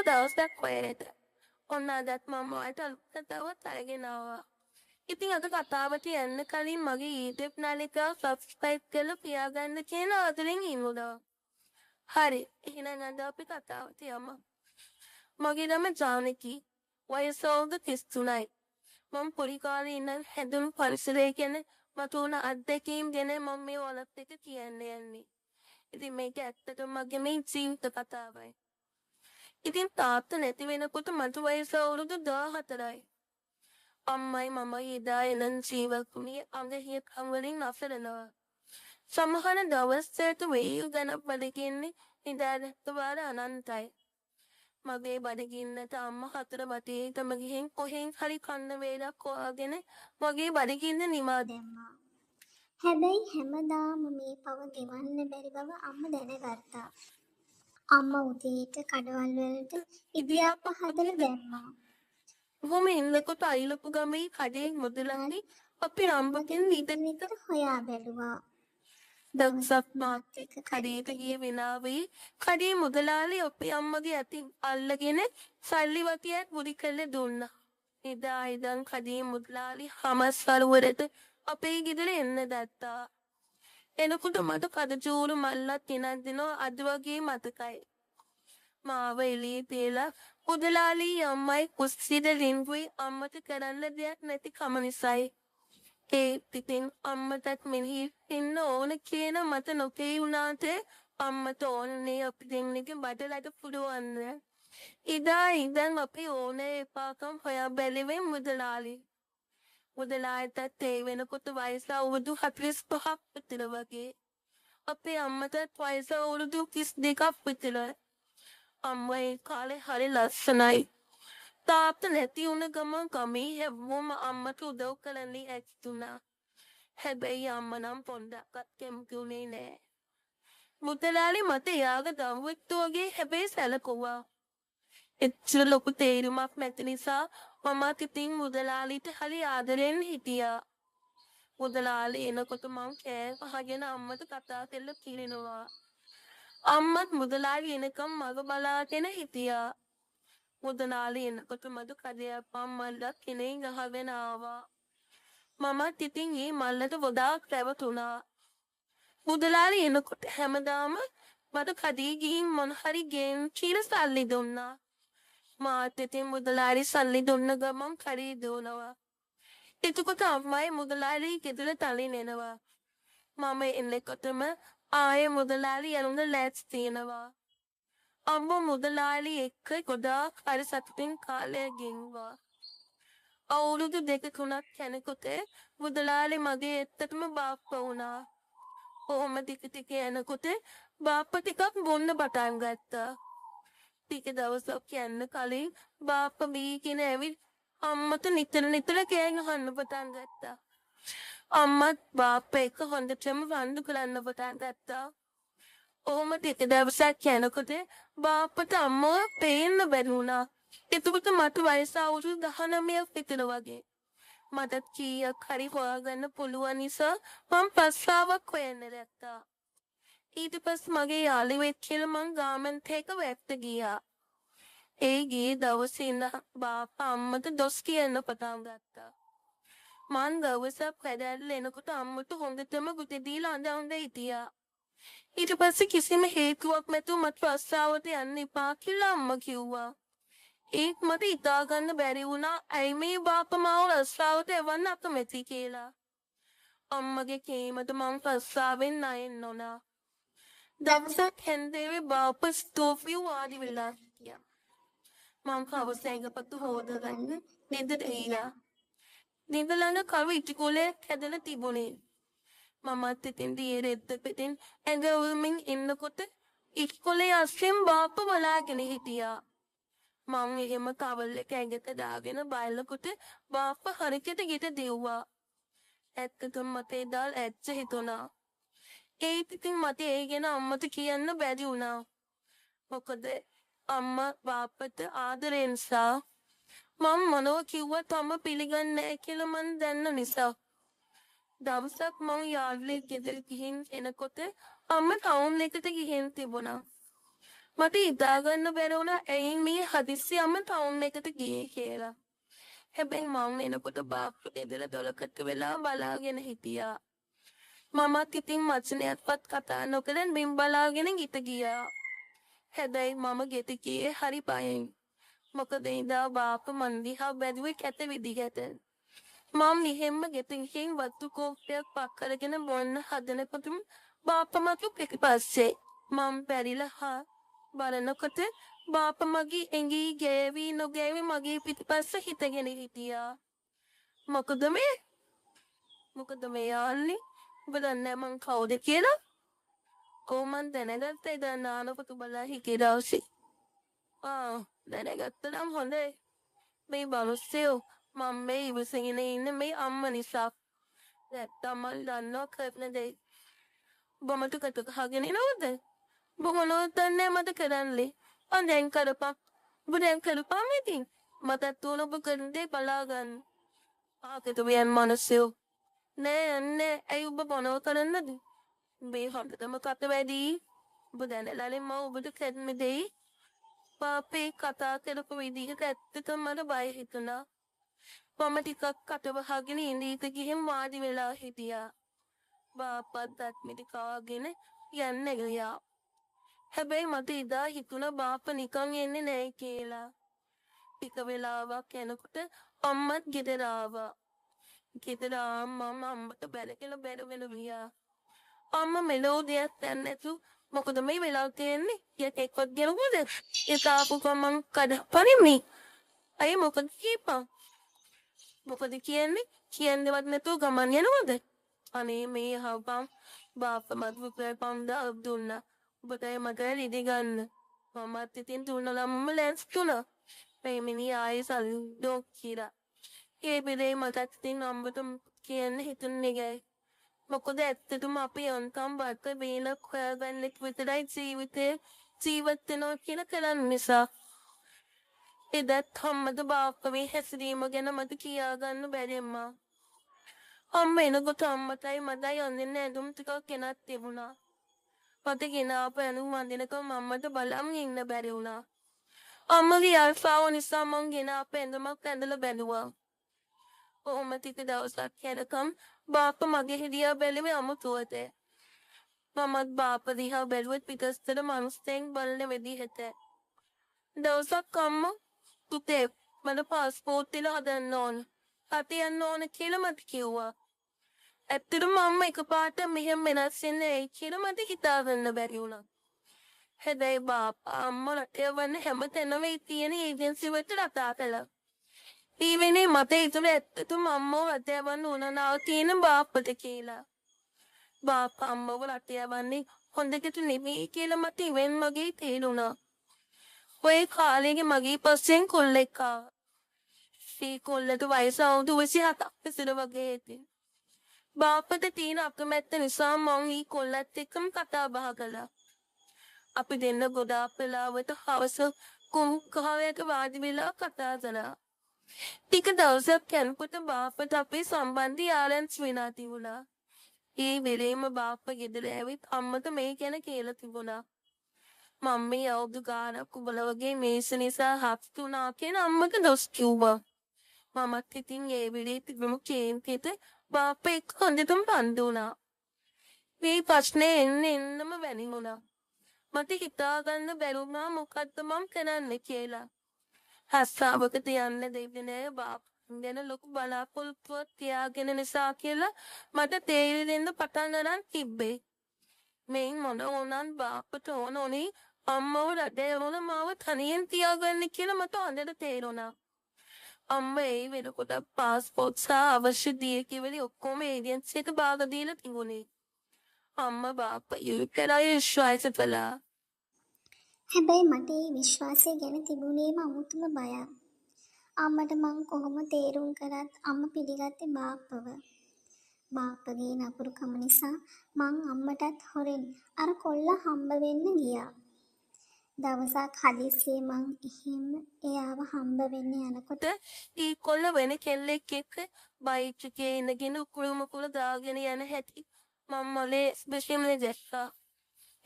දවසක් හොයනට. ඔන්න අදත් මම ඔයාලට අලුත් කතාවක් අරගෙන ආවා. ඉතින් අද කතාවට යන්න කලින් මගේ YouTube නාලිකාව subscribe කරලා පියාගන්න කියන ආදරෙන් ඉන්නවා. හරි, එහෙනම් අද අපි කතාවට යමු. මගේ නම ජානකි. වයස අවුරුදු 33යි. මම පොඩි කාලේ ඉඳන් හැදුණු පරිසරය ගැන මතුවන අත්දැකීම් ගැන මම මේ ඔයාලට එක කියන්න යන්නේ. ඉතින් මේක ඇත්තටම මගේ මේ ජීවිත කතාවයි. ඉතින් තාත්තා නැති වෙනකොට මට වයස අවුරුදු 14යි. අම්මයි මමයි එදා එනන් ජීවකුණේ අඟහියකම් වලින් අසරනවා. සමහර දවස්වලට වේල් ගැන බඩගින්නේ නිදාගත්ත වාර අනන්තයි. මගේ බඩගින්නට අම්මා හතර වටේටම ගිහින් කොහෙන් හරි කන්න වේලක් හොයාගෙන මගේ බඩගින්න නිමා දැම්මා. හැබැයි හැමදාම මේ පව ගෙවන්න බැරි බව අම්මා දැනගත්තා. අම්මා උදේට කඩවල් වලට ඉදියාප්ප හදලා දැම්මා. ඔහොම ඉන්නකොට අයිලපු ගමේ කඩේ මුදලාලි අපි රම්බකින් නිතර හොයා බැලුවා. දවසක් මාත් එක්ක කඩේට ගිය වෙලාවේ කඩේ මුදලාලි අපේ අම්මගේ අතින් අල්ලගෙන සල්ලි වටියක් බුදි කරලා දුන්නා. එදා ඉඳන් කඩේ මුදලාලි හමස් වරුවරට අපේ ගෙදර එන්න දැත්තා. එනකොට මට කඩජෝරු මල්ලක් ගෙනත් දෙනවා අද වගේ මතකයි. මාව එළියේ තියලා මුදලාලි අම්මයි කුස්සියට රින්ගුයි අම්මට කරන්න දෙයක් නැති කම නිසායි. ඒ ඉතින් අම්මටත් මෙහි ඉන්න ඕන කියන මට නොපේ වුණාට අම්මට ඕනේ අපි දෙන්නගේ බඩලට පුරවන්න. එදා ඉඳන් අපි ඕනේ එපාකම් හොයා බැලුවේ මුදලාලි. මුදලාලිටත් ඒ වෙනකොට වයස අවුරුදු 45ක් විතර වගේ. අපේ අම්මටත් වයස අවුරුදු 32ක් විතර. අම්මා ඒ කාලේ හරි ලස්සනයි. තාත්තා නැති වුණ ගමන් ගමේ හැමෝම අම්මට උදව් කරන්නේ ඇතුණා. හැබැයි අම්මා නම් පොඩ්ඩක්වත් කැමති වුණේ නෑ. මුදලාලි මට එයාගේ දරුවෙක්ට වගේ හැබැයි සැලකුවා. එච්චර ලොකු තේරුමක් නැති නිසා මමත් ඉතින් මුදලාලිට හරි ආදරෙන් හිටියා. මුදලාලි එනකොට මං කෑ ගහගෙන අම්මට කතා කරලා කිරිනවා. අම්මත් මුදලාලි එනකම් මග බලාගෙන හිටියා. මුදලාලි එනකොට මට කඩේප්පම් මල්ලක් කෙනෙක් ගහගෙන ආවා. මමත් ඉතින් ඒ මල්ලට ගොඩාක් රැවටුණා. මුදලාලි එනකොට හැමදාම මට කඩේ ගිහින් මොන හරි ගේම් කියලා සල්ලි දුන්නා. මාත් ඉතින් මුදලාලි සල්ලි දුන්න ගමන් කඩේ දුවනවා. එතකොට අම්මයි මුදලාලි ගෙදර තලින් එනවා. මම එන්නකොටම ආයේ මුදලාලි යනුන ලෑස්ති තියෙනවා. අම්මා මුදලාලි එක්ක ගොඩාක් හරි සතුටින් කාලය ගෙවුවා. අවුරුදු 2-3ක් යනකොට මුදලාලි මගේ ඇත්තටම බාප්පා වුණා. කොහොම ටික යනකොට බාප්පා ටිකක් බොන්න පටන් ගත්තා. ටික දවසක් යන්න කලින් බාප්පා බීගෙන ඇවිත් අම්මට නිතර කෑ ගහන්න පටන් ගත්තා. අම්මත් බාප්පා එක්ක හොඳටම රණ්ඩු කරන්න පටන් ගත්තා. ඔහොම ටික දවසක් යනකොට බාප්පට අම්මව පේන්න බැරි වුණා. එතකොට මට වයස අවුරුදු 19ක් විතර වගේ. මටත් කීයක් හරි හොයාගන්න පුළුවන් නිසා මම ප්‍රස්තාවක් හොයන්න දැක්කා. ඊට පස්සේ මගේ යාළුවෙක් කියලා මං ගාමන්ට් එක වැක්ට ගියා. ඒ ගිය දවසේ ඉඳන් බාප්පා අම්මට දොස් කියන්න පටන් ගත්තා. මං දවසක් වැඩට එනකොට අම්මට හොඳටම ගුටි දීලා අඬන්න හිටියා. ඊට පස්සේ කිසිම හේතුවක් නැතුව මට ප්‍රස්තාවට යන්න එපා කියලා අම්මා කිව්වා. ඒක මට හිතා ගන්න බැරි වුණා ඇයි මේ බාප්පා මාව ප්‍රස්තාවට එවන්න අකමැති කියලා. අම්මගේ කේමට මං ප්‍රස්තාවෙන් ණයෙන් නොනා. දවසක් හැන්දේවේ බාප්පා ස්තෝපිය වාඩි වෙලා හිටියා. මං කවුසෙන්ගපතු හොදගන්න නිදට ගියා. නිද ළඟ කරු ඉටිකොලයක් හැදලා තිබුණේ. මමත් ඉතින් දියේ රෙද්ද පිටින් ඇඟ උල්මින් ඉන්නකොට ඉටිකොලේ අස්සෙන් බාප්පා බලාගෙන හිටියා. මං එහෙම කවල් එක ඇඟට දාගෙන බලනකොට බාප්පා හරියට ගෙට දෙව්වා. ඇත්තටම මට එදා ඇච්ච හිතුණා. ඒත් ඉතින් මට ඒ ගැන අම්මට කියන්න බැරි වුණා. මොකද අම්මා බාප්පට ආදරෙන් නිසා මම මොනවා කිව්වත් අම්මා පිළිගන්නේ නැහැ කියලා මං දන්න නිසා. දවසක් මං යාළුවෙක් ගෙදර ගිහින් එනකොට අම්මා ටවුන් එකට ගිහින් තිබුණා. මට හිතාගන්න බැරි වුණා ඇයි මේ හදිස්සි අම්ම ටවුන් එකට ගියේ කියලා. හැබැයි මම එනකොට බාප්පු ගෙදර දොරකට වෙලා බලාගෙන හිටියා. මමත් ඉතින් වචනයක්වත් කතා නොකර බිම් බලාගෙන ගිට ගියා. හැබැයි මම ගෙට ගියේ හරි බයෙන්. මොකද ඉදා බාප්පු මන් දිහා බැලුවේ කැත විදිහට. මම නිහෙම්ම ගෙට ගිහින් වත්තු කෝප්පයක් පක් කරගෙන බොන්න හදනකොටම බාප්පා මතු පිටිපස්සේ මම බැරිලා බලනකොට බාප්පා මගේ ඇඟි ගෑවි නොගෑවි මගේ පිටිපස්ස හිටගෙන හිටියා. මොකද මේ යාළුවනේ ඔබ දන්නේ මං කවුද කියලා? කොහොමද දැනගත්තේ එදා නානපතු බලා හිටිය දවසේ? දැනගත්තා නම් හොඳයි. මේ බනුස්සයෝ මම මේ ඉවසගෙන ඉන්න මේ අම්මා නිසා. නැත්තම් මම දන්නවා කරන දේ. ඔබ මට කට ගහගෙන නෝද? ඔබ මොනවද දන්නේ මට කරන්නේ? දැන් කරපන්. ඔබ දැන් කරපන් ඉතින්. මටත් උන ඔබ කරන දේ බලා ගන්න. ආකෙත වියන් මනුස්සයෝ. නෑ ඇයි ඔබ මොනව කරන්නද? මේ හොඳටම කට වැඩි. ඔබ දැනලානේ මම ඔබට කරන දෙයි. පාපේ කතා කරපු විදිහට ඇත්තටම මට බය හිතුණා. මම ටිකක් කට වහගෙන ඉඳීට ගිහින් වාඩි වෙලා හිටියා. බාප්පත් දත් මිටි කාගෙන යන්න ගියා. හැබැයි මට ඉදා හිතුණා බාප්පා නිකන් එන්නේ නැහැ කියලා. ටික වෙලාවක් යනකොට අම්මත් ගෙදර ආවා. ගෙදර මම අම්මට බැලගෙන ගියා. අම්මා මෙලෝඩියක් දැන් නැතු මොකද මේ වෙලාව තියෙන්නේ? එකෙක්වත් ගෙනුවද? ඒක ආපු ගමන් කඩපරිමි. අය මොකද කියපන්? මොකද කියන්නේ? කියන්නේවත් නැතුව ගමන් යනවද? අනේ මේ හවපම් බාප්පා මත් රුපියල් 5000 දුන්නා. ඔබට මට රිදි ගන්න. මමත් ඉතින් දුන්නලම ලෑන්ස් තුනා. මේ මිනිහ ආයේ සල්ලි දෝ කියලා. ඒ බෙදේ මටත් ඉතින් අම්බට කියන්න හිතුන්නේ ගෑ. මොකද ඇත්තටම අපි යන්තම් බට බේලක් හොයාගන්නෙක් විතරයි ජීවත් වෙනවා කියලා කරන්න නිසා. එදත් අම්මද බාප්පගේ හැසිරීම ගැන මට කියාගන්න බැරි අම්මා. අම්ම එනකොට අම්මටයි මටයි අඳින්න ඇඳුම් ටිකක් ගෙනත් තිබුණා. මට ගෙනාපු ඇඳුම් අඳිනකම් අම්මට බලන් ඉන්න බැරි වුණා. අම්මගේ අල්ෆාව නිසා මං ගෙනාපු ඇඳුමක් ඇඳලා බැලුවා. කොහොම ටික දවසක් යනකම් බාප්පා මගේ හිදියා බැලුවේ අමුතුවට. මමත් බාප්පා දිහා බැලුවත් පිටස්තර මනුස්සෙන් බලන විදිහට. දවසක් අම්මා පුතේ මට පාස්පෝර්ට් එක හදන්න ඕන. රට යන්න ඕන කියලා මට කිව්වා. ඇත්තටම අම්මා එකපාරට මෙහෙම වෙනස් වෙන්නේ ඇයි කියලා මට හිතාගන්න බැරි වුණා. හැබැයි බාප්පා අම්මා රට යවන්න හැමතැනම තියෙන ඒජන්සි වලට කතා කළා. ඊවෙනේ මට හිතුනේ ඇත්තටම අම්මව රට යවන්න උනනාව තියෙන බාප්පට කියලා. බාප්පා අම්මව රට යවන්නේ හොඳකට නෙමෙයි කියලා මට ඉවෙන් මගේ තේරුණා. ඔය කාලේගේ මගේ පස්සෙන් කොල්ලෙක් ආවා. ඒ කොල්ලට වයස අවුරුදු 27ක් විතර වගේ හිටියේ. බාප්පට තියෙන අකමැත්ත නිසා මං ඊ කොල්ලත් එක්කම කතා බහ කළා. අපි දෙන්න ගොඩාක් වෙලාවට හවස කුම්කහවයක වාඩි වෙලා කතා කළා. ටික දවසක් යනකොට බාප්පට අපේ සම්බන්ධය ආරංචි වෙලා තිබුණා. ඒ වෙලේම බාප්පා ගෙදර ඇවිත් අම්මට මේ ගැන කියලා තිබුණා. මම මේ අවුරුදු ගානක් උඹලා වගේ මේස නිසා හත් වුණා කියලා අම්මට දොස් කිව්වා. මමත් ඉතින් ඒ වෙලේ තිබුණු කේන්තියට බාප්පා එක්ක හොඳටම බඳ වුණා. මේ ප්‍රශ්නේ එන්නම වැනි වුණා. මට හිතාගන්න බැරුණා මොකද්ද මම කරන්නේ කියලා. හස්සාවකට යන්න දෙන්නේ නෑ බාප්පා ගැන ලොකු බලාපොරොත්තුවක් තියාගෙන නිසා කියලා මට තේරෙන්න පටන් ගන්න තිබ්බේ. මේ මොන වුණත් බාප්පට ඕනේ අම්මව රටේ වල මාව තනියෙන් තියාගන්න කියලා මට හොඳට තේරුණා. අම්මා ඒ වෙනකොට පාස්පෝර්ට් සහ අවශ්‍ය දියකිවලි ඔක්කොම ඒජන්සි එකට බාර දීලා තිබුණේ. අම්මා බාප්පා යුකරයි විශ්වාස කළා. හැබැයි මට ඒ විශ්වාසය ගැන තිබුණේම අමුතුම බයක්. අම්මට මං කොහොම තේරුම් කරත් අම්මා පිළිගත්තේ බාප්පව. බාප්පගේ නපුරුකම නිසා මං අම්මටත් හොරෙන් අර කොල්ල හම්බ වෙන්න ගියා. දවසක් හදිස්සියේ මං එහෙම එයාව හම්බ වෙන්න යනකොට ඊ කොල්ල වෙන කෙල්ලෙක් එක්ක බයික් එකේ ඉඳගෙන උකුළු මුකුළු දාගෙන යන හැටි මම මොලේ ස්පෙෂල්ලි දැක්කා.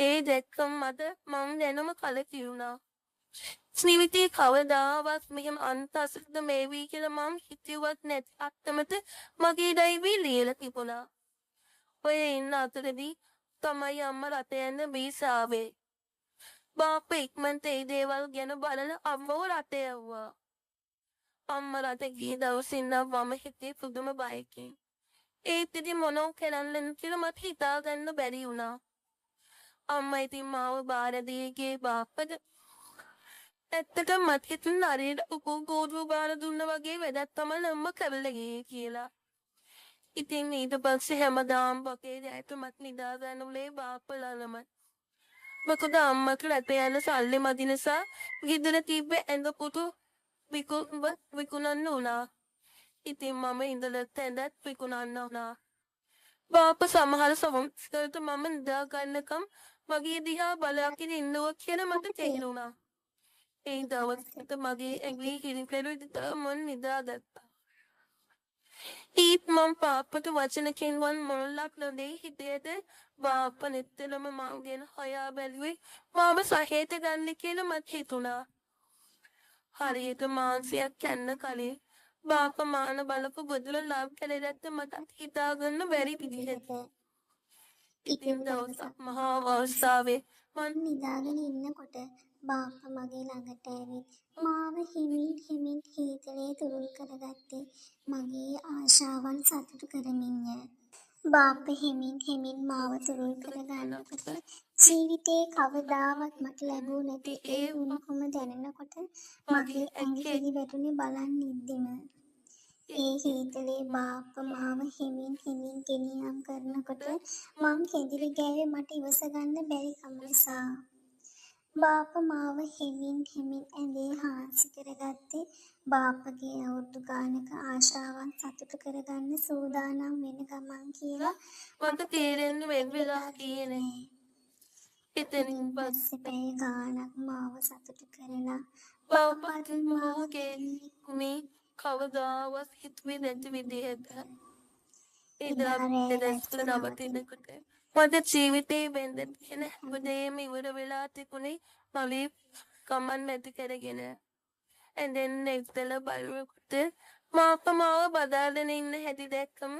ඒ දැක්කම මට මං දැනම කලකිරුණා. ස්නිවිතී කවදාවත් මෙහෙම අන්තසට මේවී කියලා මං හිතුවත් නැති අත්තමට මගේ ඩයිවී ලියලා තිබුණා. ඔය ඉන්න අතරදී තමයි අම්මා රට යන්න බීසාවේ. බාප්පා ඉක්මනට ඒ දේවල් ගැන බලලා අම්මව රට යවුවා. අම්මා රට ගිය දවසේ ඉඳන් මම හිතේ පුදුම බයකින්. ඒත් ඉතින් මොනව කරන්නද කියලා මට හිතා ගන්න බැරි වුණා. අම්මා ඉතින් මාව බාර දීගේ බාප්පට ඇත්තටම මට හිතුණා හරියට උකුගෝඩුව බාර දුන්නා වගේ වැඩක් තමයි අම්මා කරලා ගියේ කියලා. ඉතින් ඊට පස්සේ හැමදාම පොකේ දැයට මට නිදා ගන්න උලේ බාප්පලාලම. මොකද අම්මට රට යන සල්ලි මදි නිසා ගෙදර තිබ්බ ඇඳ පුතු විකුණන්න උනා. ඉතින් මම ඉඳලත් ඇඳත් විකුණන්න උනා. බාප්පා සමහර සමස්තරට මම නිදා ගන්නකම් මගේ දිහා බලාගෙන ඉන්නවා කියලා මට තේරුණා. ඒ දවස්වල මගේ ඇඟේ කිරිපෙරුවිට මම නිදාගත්තා. ඊත් මම පාප්පට වචනකින්වත් මොනලක් නොදෙයි හිතේට බාප්පා නිතරම මං ගැන හොයා බැලුවේ මාව සහේත ගන්න කියලා මට හිතුණා. හරියට මාන්සියක් යන්න කලින් බාප්පා මාන බලපු බුදුල ලාභ කළේට මට හිතා ගන්න බැරි විදිහට. ඉතින් දවසක් මහා වර්ෂාවේ මං නිදාගෙන ඉන්නකොට බාප්පා මගේ ළඟට ඇවිත් මාව හිමින් හීතලේ තුරුල් කරගත්තේ මගේ ආශාවන් සතුටු කරමින්ය. බාප්පා හිමින් මාව තුරුල් කරගන්නකොට ජීවිතේ කවදාවත් මට ලැබුණ නැති ඒ උණුහුම දැනෙනකොට මගේ ඇඟේ වැටුනේ බලන් ඉද්දිම. ඒ හීතලේ බාප්පා මාව හිමින් ගෙනියම් කරනකොට මං කෙඳිරි ගෑවේ මට ඉවස ගන්න බැරි කම නිසා. බාප්පා මාව හිමින් ඇඳේ හාන්සි කරගත්තේ බාප්පගේ අවුරුදු ගානක ආශාවන් සතුටු කරගන්න සූදානම් වෙන ගමන් කියලා මට තේරෙන්න වෙලා කියන්නේ. එතනින් පස්සේ පැය ගානක් මාව සතුටු කරලා බාප්පාට මාගේ මේ කවදාවත් හිතුවේ නැති විදිහට එදා දෙදස්තුල නවතිනකොට මට ජීවිතේ වෙන්න තියෙන හැමදේම ඉවර වෙලා තිබුණේ මගේ ගමන් නැති කරගෙන. ඇඳෙන් නැගිටලා බලනකොට මාප්පා මාව බදාගෙන ඉන්න හැටි දැක්කම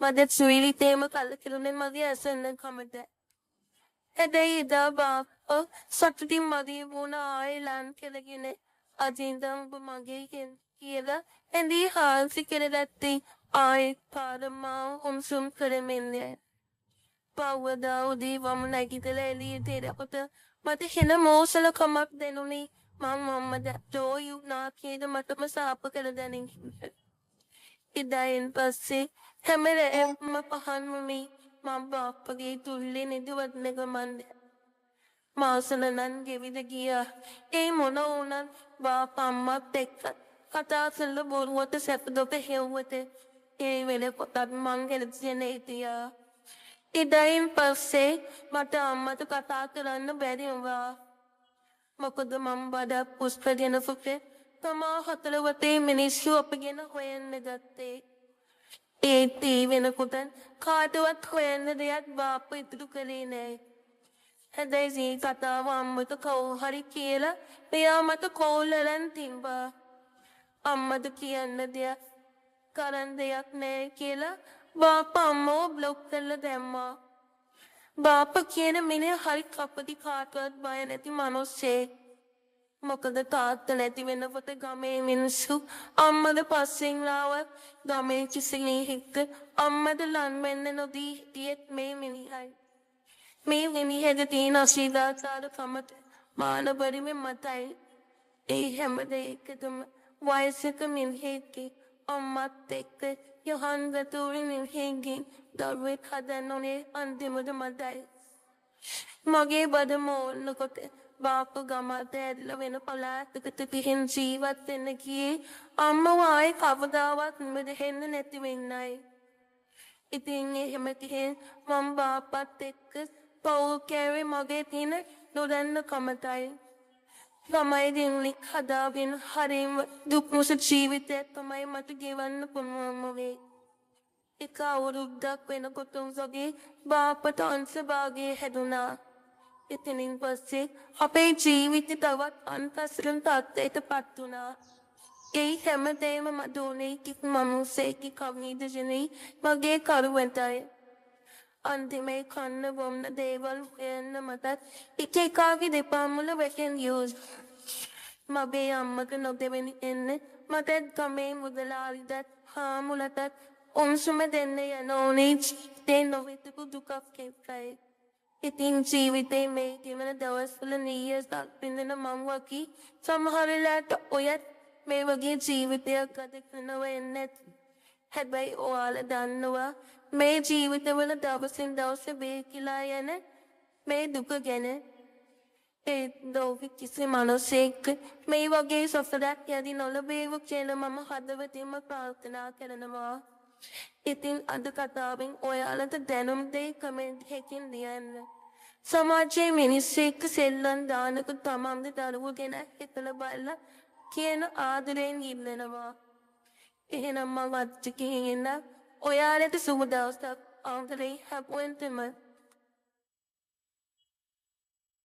මට ජීවිතේම කලකිරුණේ මගේ අසන්න කමට. හැබැයි එදා බාප්පා සතුටින් මගේ වුණ ආයෙ ලන් කරගෙන අදින්දම් මගේ කියලා ඇඳේ හාන්සි කරගත්තේ ආයෙත් පාරමාව උම්සුම් කරමින් යයි. පවදා උදේ වම නැගිටලා එළියට එනකොට මට හෙන මෝසලකමක් දැනුනේ. මම අම්මට ජෝයු නාකියද මටම සාප කර දැනින්. ඉදායින් පස්සේ හැමරේම පහන් වුණේ මම බාප්පගේ තුල්ලේ නිදිවත් නැගමන්ද. මාසල නන් ගෙවිද ගියා. ඒ මොන වුණත් බාප්පා අම්මත් එක්ක කතා කරලා බොරුවට සැපදොක හෙව්වට ඒ වෙලේ පොතත් මං ගෙලසියෙන් හිටියා. ඉදායින් පස්සේ මට අම්මට කතා කරන්න බැරි වුණා. මොකද මම බඩ පුස්ප දෙනකොට තමා හතර වටේ මිනිස්සු අපගෙන හොයන්න ගත්තේ. ඒත් ඒ වෙනකොට කාටවත් හොයන්න දෙයක් බාප්පා ඉතුරු කරේ නෑ. හැබැයි මේ කතාව අම්මට කවුරු හරි කියලා එයා මට කෝල් කරන් තිබ්බා. අම්මට කියන්න දෙයක් කරන්න දෙයක් නෑ කියලා බාප්පා අම්මව බ්ලොක් කරලා දැම්මා. බාප්පා කියන මිනිහ හරි කපටි කාටවත් බය නැති මිනිස්සෙක්. මොකද තාත්තා නැති වෙනකොට ගමේ මිනිස්සු අම්මද පස්සෙන් ආවත් ගමේ කිසිනෙහිට අම්මද ලන් වෙන්න නොදී හිටියෙත් මේ මිනිහයි. මේ මිනිහද තියෙන අශීලාචාර කමට මාන බරිමේ මතයි. ඒ හැම දෙයකටම වයසක මිනිහෙක්ගේ අම්මත් එක්ක යහන් ගතුරු මිනිහෙක්ගේ දරුවෙක් හදන්න ඕනේ අන්තිමට මතයි. මගේ බඩ මෝල්නකොට බාප්පා ගමට ඇදලා වෙන පළාතකට පිහින් ජීවත් වෙන්න ගියේ අම්මව ආයේ කවදාවත් මෙහෙන්න නැති වෙන්නයි. ඉතින් එහෙම කියෙන් මම බාප්පත් එක්ක පව් කෑවේ මගේ තියෙන නොදන්න කමතයි. ළමයි දින්ලික් හදාගෙන හරිම දුක්මුස ජීවිතයක් තමයි මට ගෙවන්න පුළුවන් වේ. එක අවුරුද්දක් වෙනකොට උන්සගේ බාප්පට අංශභාගය හැදුනා. ඉතිනින් පස්සේ අපේ ජීවිතය තවත් අන්තස්රම් තත්ත්වයට පත් වුණා. ඒ හැමදේම මට උනේ කිසි මනුස්සයෙක්ගේ කවිදජනී මගේ කරුවටයි. අන්තිමේ කන්න බොන්න දේවල් හොයන්න මටත් එක එකාගේ දෙපා මුල වැටෙන් යූස්. මගේ අම්මට නොදෙවෙනි එන්න මටත් ගමේ මුදලාලිටත් හාමුලටත් ඔන්සුම දෙන්න යන ඕනේ ජීවිතේ නොවිතපු දුකක් එක්කයි. ඉතින් ජීවිතේ මේ ගෙවන දවස්වල නීයසක් පිඳින මං වගේ සමහරලාට ඔයත් මේ වගේ ජීවිතයක් ගත කරනව එන්නත්. හැබැයි ඔයාලා දන්නවා මේ ජීවිතවල දවසින් දවස බේකිලා යන මේ දුක ගැන. ඒ ලෝකෙ කිසි මනුස්සයෙක් මේ වගේ සසරක් යදි නොලබේවු කියලා මම හදවතින්ම ප්‍රාර්ථනා කරනවා. ඉතින් අද කතාවෙන් ඔයාලට දැනුම් දෙයි කමෙන්ට් එකකින් ලියන්න. සමාජයේ මිනිස්සු එක්ක සෙල්ලම් දානක තමන්ගේ දරුවෝ ගැන හිතලා බලලා කියන ආදරයෙන් ඉල්ලනවා. එහෙනම් මම අද ගිහින් එන්න. ඔයාලට සුබ දවසක්. ආන්තරේ හැපුවෙන්ටම